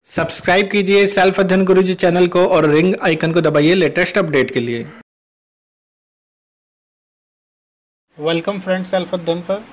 Subscribe कीजिए self अध्ययन गुरुजी channel को और रिंग आइकन को दबाइए लेटेस्ट अपडेट के लिए। वेलकम फ्रेंड्स सेल्फ अध्ययन पर।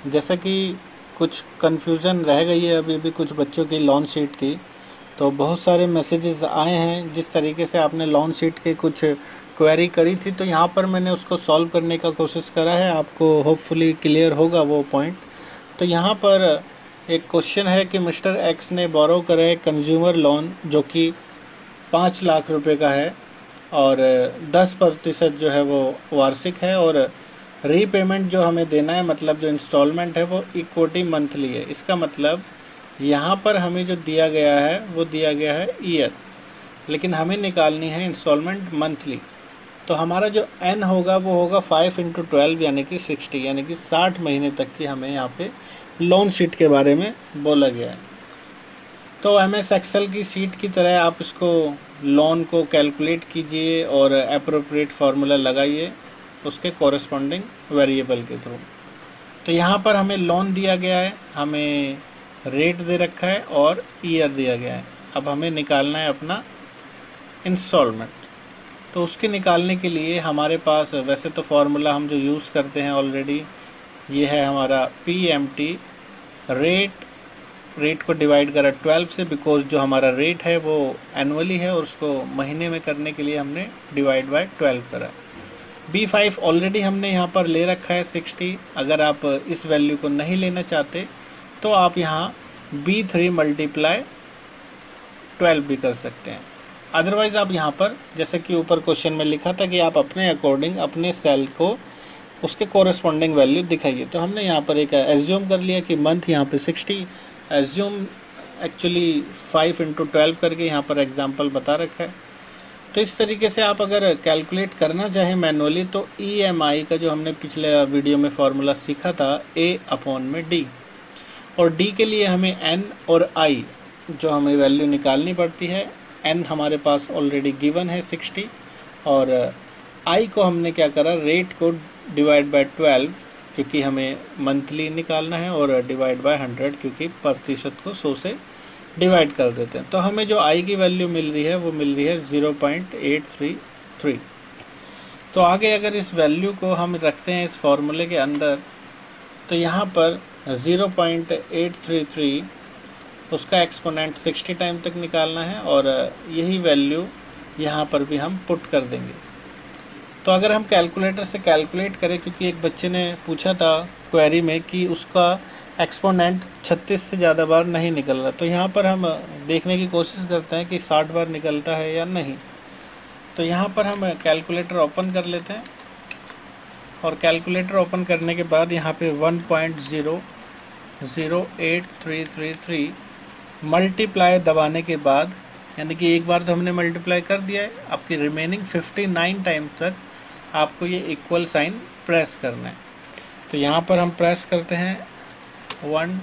जैसा कि कुछ कन्फ्यूज़न रह गई है अभी भी कुछ बच्चों की लोन शीट की, तो बहुत सारे मैसेजेस आए हैं। जिस तरीके से आपने लोन शीट के कुछ क्वेरी करी थी, तो यहाँ पर मैंने उसको सॉल्व करने का कोशिश करा है। आपको होपफुली क्लियर होगा वो पॉइंट। तो यहाँ पर एक क्वेश्चन है कि मिस्टर एक्स ने बोरो करा है कंज्यूमर लोन जो कि 5 लाख रुपए का है और 10% जो है वो वार्षिक है, और रीपेमेंट जो हमें देना है, मतलब जो इंस्टॉलमेंट है वो इक्विटी मंथली है। इसका मतलब यहाँ पर हमें जो दिया गया है वो दिया गया है ईयर, लेकिन हमें निकालनी है इंस्टॉलमेंट मंथली। तो हमारा जो एन होगा वो होगा 5 × 12 यानी कि 60, यानी कि 60 महीने तक की हमें यहाँ पे लोन शीट के बारे में बोला गया है। तो MS एक्सेल की शीट की तरह आप इसको लोन को कैलकुलेट कीजिए और एप्रोप्रिएट फार्मूला लगाइए उसके कॉरेस्पॉन्डिंग वेरिएबल के थ्रू। तो यहाँ पर हमें लोन दिया गया है, हमें रेट दे रखा है और ईयर दिया गया है। अब हमें निकालना है अपना इंस्टॉलमेंट। तो उसके निकालने के लिए हमारे पास वैसे तो फार्मूला हम जो यूज़ करते हैं ऑलरेडी, ये है हमारा PMT। रेट को डिवाइड करा 12 से, बिकॉज जो हमारा रेट है वो एनुअली है और उसको महीने में करने के लिए हमने डिवाइड बाय 12 करा। B5 ऑलरेडी हमने यहाँ पर ले रखा है 60। अगर आप इस वैल्यू को नहीं लेना चाहते तो आप यहाँ B3 × 12 भी कर सकते हैं। अदरवाइज़ आप यहाँ पर, जैसे कि ऊपर क्वेश्चन में लिखा था कि आप अपने अकॉर्डिंग अपने सेल को उसके कॉरेस्पॉन्डिंग वैल्यू दिखाइए। तो हमने यहाँ पर एक एज्यूम कर लिया कि मंथ यहाँ पे 60, एज्यूम एक्चुअली 5 × 12 करके यहाँ पर एग्जांपल बता रखा है। तो इस तरीके से आप अगर कैलकुलेट करना चाहें मैनुअली, तो EMI का जो हमने पिछले वीडियो में फार्मूला सीखा था A/D, और D के लिए हमें N और I जो हमें वैल्यू निकालनी पड़ती है। N हमारे पास ऑलरेडी गिवन है 60, और I को हमने क्या करा, रेट को डिवाइड बाय 12 क्योंकि हमें मंथली निकालना है, और डिवाइड बाय 100 क्योंकि प्रतिशत को 100 से डिवाइड कर देते हैं। तो हमें जो I की वैल्यू मिल रही है वो मिल रही है 0.833। तो आगे अगर इस वैल्यू को हम रखते हैं इस फॉर्मूले के अंदर, तो यहाँ पर 0.833 उसका एक्सपोनेंट 60 टाइम तक निकालना है, और यही वैल्यू यहाँ पर भी हम पुट कर देंगे। तो अगर हम कैलकुलेटर से कैलकुलेट करें, क्योंकि एक बच्चे ने पूछा था क्वेरी में कि उसका एक्सपोनेंट 36 से ज़्यादा बार नहीं निकल रहा, तो यहाँ पर हम देखने की कोशिश करते हैं कि 60 बार निकलता है या नहीं। तो यहाँ पर हम कैलकुलेटर ओपन कर लेते हैं, और कैलकुलेटर ओपन करने के बाद यहाँ पे 1.008333 मल्टीप्लाई दबाने के बाद, यानी कि एक बार तो हमने मल्टीप्लाई कर दिया है, आपकी रिमेनिंग 59 टाइम तक आपको ये इक्वल साइन प्रेस करना है। तो यहाँ पर हम प्रेस करते हैं 1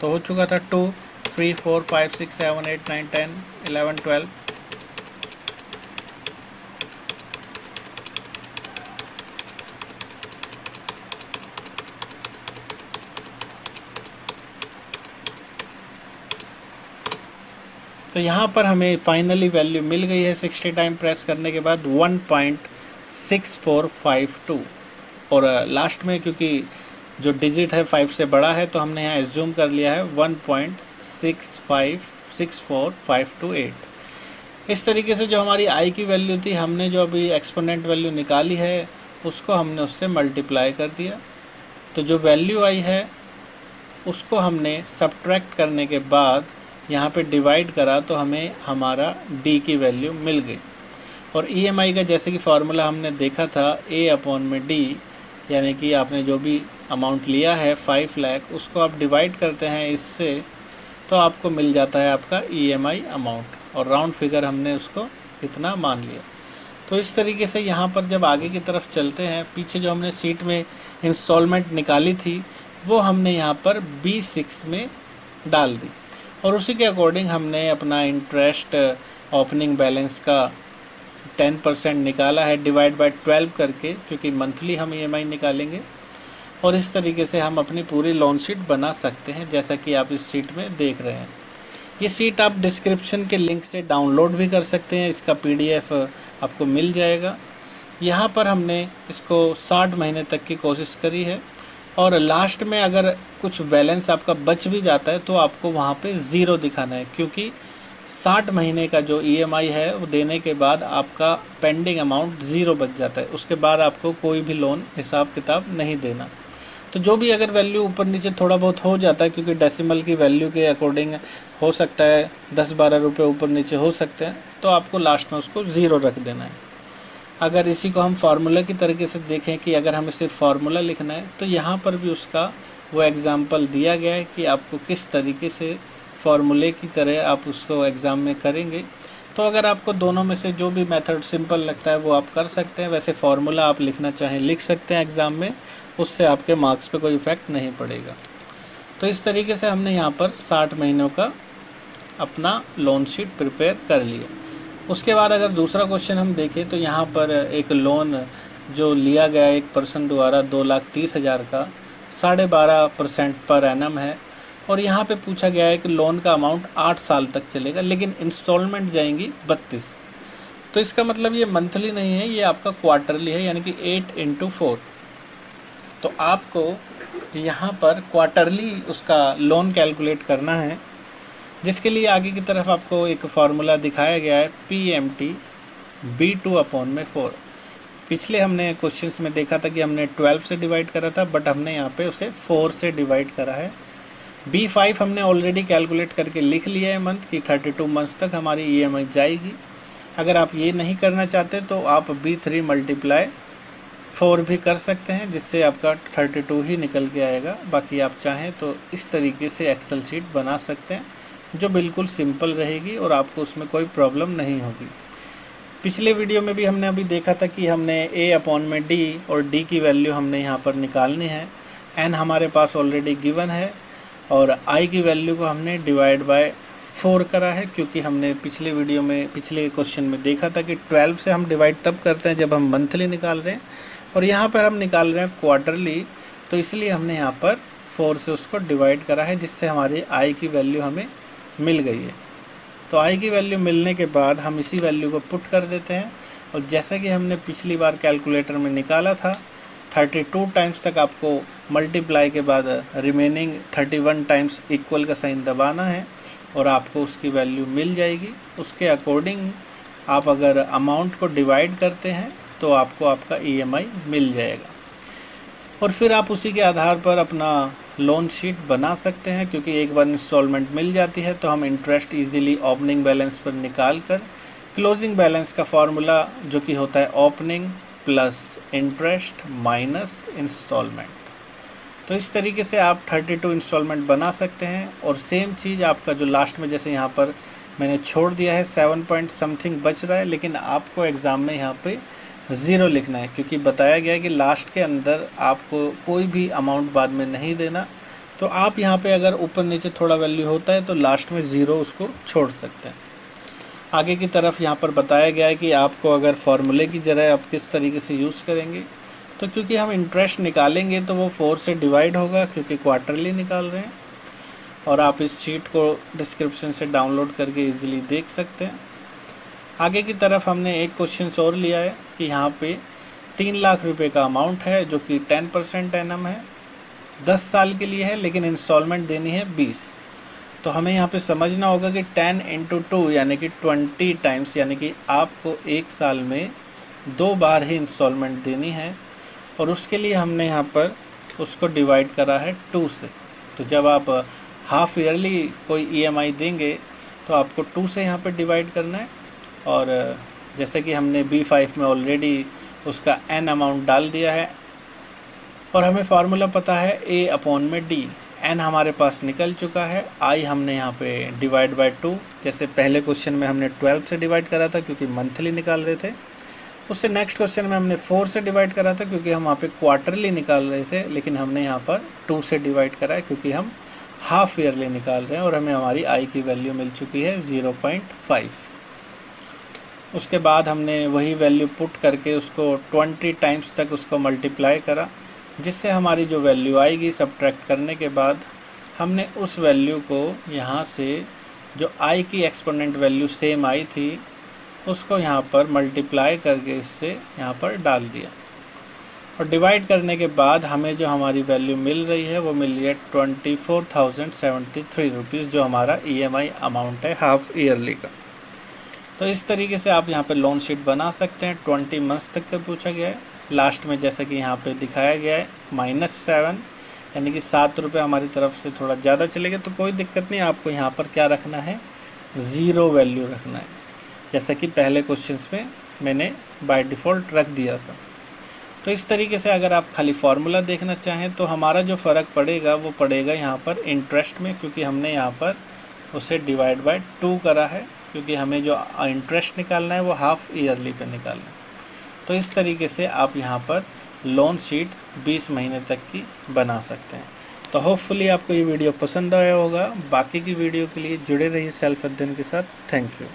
तो हो चुका था, 2 3 4 5 6 7 8 9 10 11 12। तो यहाँ पर हमें फाइनली वैल्यू मिल गई है 60 टाइम प्रेस करने के बाद 1.6452, और लास्ट में क्योंकि जो डिजिट है 5 से बड़ा है तो हमने यहाँ एज्यूम कर लिया है 1.65464528। इस तरीके से जो हमारी I की वैल्यू थी, हमने जो अभी एक्सपोनेंट वैल्यू निकाली है उसको हमने उससे मल्टीप्लाई कर दिया। तो जो वैल्यू आई है उसको हमने सब्ट्रैक्ट करने के बाद यहाँ पे डिवाइड करा, तो हमें हमारा D की वैल्यू मिल गई। और EMI का जैसे कि फार्मूला हमने देखा था A/D, यानी कि आपने जो भी अमाउंट लिया है 5 लाख, उसको आप डिवाइड करते हैं इससे, तो आपको मिल जाता है आपका EMI अमाउंट, और राउंड फिगर हमने उसको इतना मान लिया। तो इस तरीके से यहाँ पर जब आगे की तरफ चलते हैं, पीछे जो हमने शीट में इंस्टॉलमेंट निकाली थी वो हमने यहाँ पर B6 में डाल दी, और उसी के अकॉर्डिंग हमने अपना इंटरेस्ट ओपनिंग बैलेंस का 10% निकाला है डिवाइड बाय 12 करके, क्योंकि मंथली हम EMI निकालेंगे। और इस तरीके से हम अपनी पूरी लोन शीट बना सकते हैं, जैसा कि आप इस शीट में देख रहे हैं। ये शीट आप डिस्क्रिप्शन के लिंक से डाउनलोड भी कर सकते हैं, इसका PDF आपको मिल जाएगा। यहाँ पर हमने इसको 60 महीने तक की कोशिश करी है और लास्ट में अगर कुछ बैलेंस आपका बच भी जाता है तो आपको वहाँ पे ज़ीरो दिखाना है, क्योंकि 60 महीने का जो EMI है वो देने के बाद आपका पेंडिंग अमाउंट ज़ीरो बच जाता है। उसके बाद आपको कोई भी लोन हिसाब किताब नहीं देना। तो जो भी अगर वैल्यू ऊपर नीचे थोड़ा बहुत हो जाता है, क्योंकि डेसिमल की वैल्यू के अकॉर्डिंग हो सकता है 10-12 रुपये ऊपर नीचे हो सकते हैं, तो आपको लास्ट में उसको ज़ीरो रख देना है। अगर इसी को हम फार्मूला की तरीके से देखें कि अगर हमें सिर्फ फार्मूला लिखना है, तो यहाँ पर भी उसका वो एग्ज़ाम्पल दिया गया है कि आपको किस तरीके से फार्मूले की तरह आप उसको एग्ज़ाम में करेंगे। तो अगर आपको दोनों में से जो भी मेथड सिंपल लगता है वो आप कर सकते हैं। वैसे फार्मूला आप लिखना चाहें लिख सकते हैं एग्ज़ाम में, उससे आपके मार्क्स पे कोई इफ़ेक्ट नहीं पड़ेगा। तो इस तरीके से हमने यहाँ पर 60 महीनों का अपना लोन शीट प्रिपेयर कर लिया। उसके बाद अगर दूसरा क्वेश्चन हम देखें तो यहाँ पर एक लोन जो लिया गया एक पर्सन द्वारा 2,30,000 का 12.5% पर एनम है, और यहाँ पे पूछा गया है कि लोन का अमाउंट 8 साल तक चलेगा, लेकिन इंस्टॉलमेंट जाएंगी 32। तो इसका मतलब ये मंथली नहीं है, ये आपका क्वार्टरली है, यानी कि 8 × 4। तो आपको यहाँ पर क्वार्टरली उसका लोन कैलकुलेट करना है, जिसके लिए आगे की तरफ आपको एक फार्मूला दिखाया गया है PMT B2/4। पिछले हमने क्वेश्चंस में देखा था कि हमने 12 से डिवाइड करा था, बट हमने यहाँ पे उसे 4 से डिवाइड करा है। B5 हमने ऑलरेडी कैलकुलेट करके लिख लिया है मंथ की 32 मंथ्स तक हमारी EMI जाएगी। अगर आप ये नहीं करना चाहते तो आप B3 × 4 भी कर सकते हैं, जिससे आपका 32 ही निकल के आएगा। बाकी आप चाहें तो इस तरीके से एक्सेल शीट बना सकते हैं, जो बिल्कुल सिंपल रहेगी और आपको उसमें कोई प्रॉब्लम नहीं होगी। पिछले वीडियो में भी हमने अभी देखा था कि हमने A/D और D की वैल्यू हमने यहाँ पर निकालनी है। N हमारे पास ऑलरेडी गिवन है और I की वैल्यू को हमने डिवाइड बाय 4 करा है, क्योंकि हमने पिछले वीडियो में पिछले क्वेश्चन में देखा था कि 12 से हम डिवाइड तब करते हैं जब हम मंथली निकाल रहे हैं, और यहाँ पर हम निकाल रहे हैं क्वार्टरली, तो इसलिए हमने यहाँ पर 4 से उसको डिवाइड करा है, जिससे हमारी I की वैल्यू हमें मिल गई है। तो I की वैल्यू मिलने के बाद हम इसी वैल्यू को पुट कर देते हैं, और जैसा कि हमने पिछली बार कैलकुलेटर में निकाला था 32 टाइम्स तक आपको मल्टीप्लाई के बाद रिमेनिंग 31 टाइम्स इक्वल का साइन दबाना है और आपको उसकी वैल्यू मिल जाएगी। उसके अकॉर्डिंग आप अगर अमाउंट को डिवाइड करते हैं तो आपको आपका EMI मिल जाएगा, और फिर आप उसी के आधार पर अपना लोन शीट बना सकते हैं। क्योंकि एक बार इंस्टॉलमेंट मिल जाती है तो हम इंटरेस्ट इजीली ओपनिंग बैलेंस पर निकाल कर क्लोजिंग बैलेंस का फार्मूला जो कि होता है opening plus interest minus instalment, तो इस तरीके से आप 32 इंस्टॉलमेंट बना सकते हैं। और सेम चीज़ आपका जो लास्ट में जैसे यहाँ पर मैंने छोड़ दिया है 7 पॉइंट समथिंग बच रहा है, लेकिन आपको एग्ज़ाम में यहाँ पे 0 लिखना है, क्योंकि बताया गया है कि लास्ट के अंदर आपको कोई भी अमाउंट बाद में नहीं देना। तो आप यहाँ पे अगर ऊपर नीचे थोड़ा वैल्यू होता है तो लास्ट में 0 उसको छोड़ सकते हैं। आगे की तरफ यहाँ पर बताया गया है कि आपको अगर फार्मूले की जगह आप किस तरीके से यूज़ करेंगे, तो क्योंकि हम इंटरेस्ट निकालेंगे तो वो 4 से डिवाइड होगा, क्योंकि क्वार्टरली निकाल रहे हैं। और आप इस शीट को डिस्क्रिप्शन से डाउनलोड करके इजीली देख सकते हैं। आगे की तरफ हमने एक क्वेश्चन और लिया है कि यहाँ पे 3 लाख रुपए का अमाउंट है जो कि 10% एनम है, 10 साल के लिए है, लेकिन इंस्टॉलमेंट देनी है 20। तो हमें यहाँ पे समझना होगा कि 10 × 2 यानी कि 20 टाइम्स, यानी कि आपको एक साल में 2 बार ही इंस्टॉलमेंट देनी है, और उसके लिए हमने यहाँ पर उसको डिवाइड करा है 2 से। तो जब आप हाफ ईयरली कोई EMI देंगे तो आपको 2 से यहाँ पर डिवाइड करना है। और जैसे कि हमने B5 में ऑलरेडी उसका N अमाउंट डाल दिया है, और हमें फार्मूला पता है A/D। N हमारे पास निकल चुका है, I हमने यहाँ पे डिवाइड बाय 2, जैसे पहले क्वेश्चन में हमने 12 से डिवाइड करा था क्योंकि मंथली निकाल रहे थे। उससे नेक्स्ट क्वेश्चन में हमने 4 से डिवाइड करा था क्योंकि हम वहाँ पे क्वार्टरली निकाल रहे थे, लेकिन हमने यहाँ पर 2 से डिवाइड करा है क्योंकि हम हाफ ईयरली निकाल रहे हैं, और हमें हमारी I की वैल्यू मिल चुकी है 0.5। उसके बाद हमने वही वैल्यू पुट करके उसको 20 टाइम्स तक उसको मल्टीप्लाई करा, जिससे हमारी जो वैल्यू आएगी सब्ट्रैक्ट करने के बाद हमने उस वैल्यू को यहाँ से जो आई की एक्सपोनेंट वैल्यू सेम आई थी उसको यहाँ पर मल्टीप्लाई करके इससे यहाँ पर डाल दिया और डिवाइड करने के बाद हमें जो हमारी वैल्यू मिल रही है वो मिल रही है 24,073 रुपीज़, जो हमारा EMI अमाउंट है हाफ ईयरली का। तो इस तरीके से आप यहाँ पे लोन शीट बना सकते हैं। 20 मंथ्स तक का पूछा गया है। लास्ट में जैसे कि यहाँ पे दिखाया गया है -7, यानी कि 7 रुपये हमारी तरफ से थोड़ा ज़्यादा चलेगा तो कोई दिक्कत नहीं। आपको यहाँ पर क्या रखना है, 0 वैल्यू रखना है, जैसा कि पहले क्वेश्चंस में मैंने बाय डिफ़ॉल्ट रख दिया था। तो इस तरीके से अगर आप खाली फार्मूला देखना चाहें तो हमारा जो फ़र्क पड़ेगा वो पड़ेगा यहाँ पर इंटरेस्ट में, क्योंकि हमने यहाँ पर उसे डिवाइड बाय 2 करा है, क्योंकि हमें जो इंटरेस्ट निकालना है वो हाफ ईयरली पे निकालना है। तो इस तरीके से आप यहाँ पर लोन शीट 20 महीने तक की बना सकते हैं। तो होपफुली आपको ये वीडियो पसंद आया होगा। बाकी की वीडियो के लिए जुड़े रहिए सेल्फ अध्ययन के साथ। Thank you.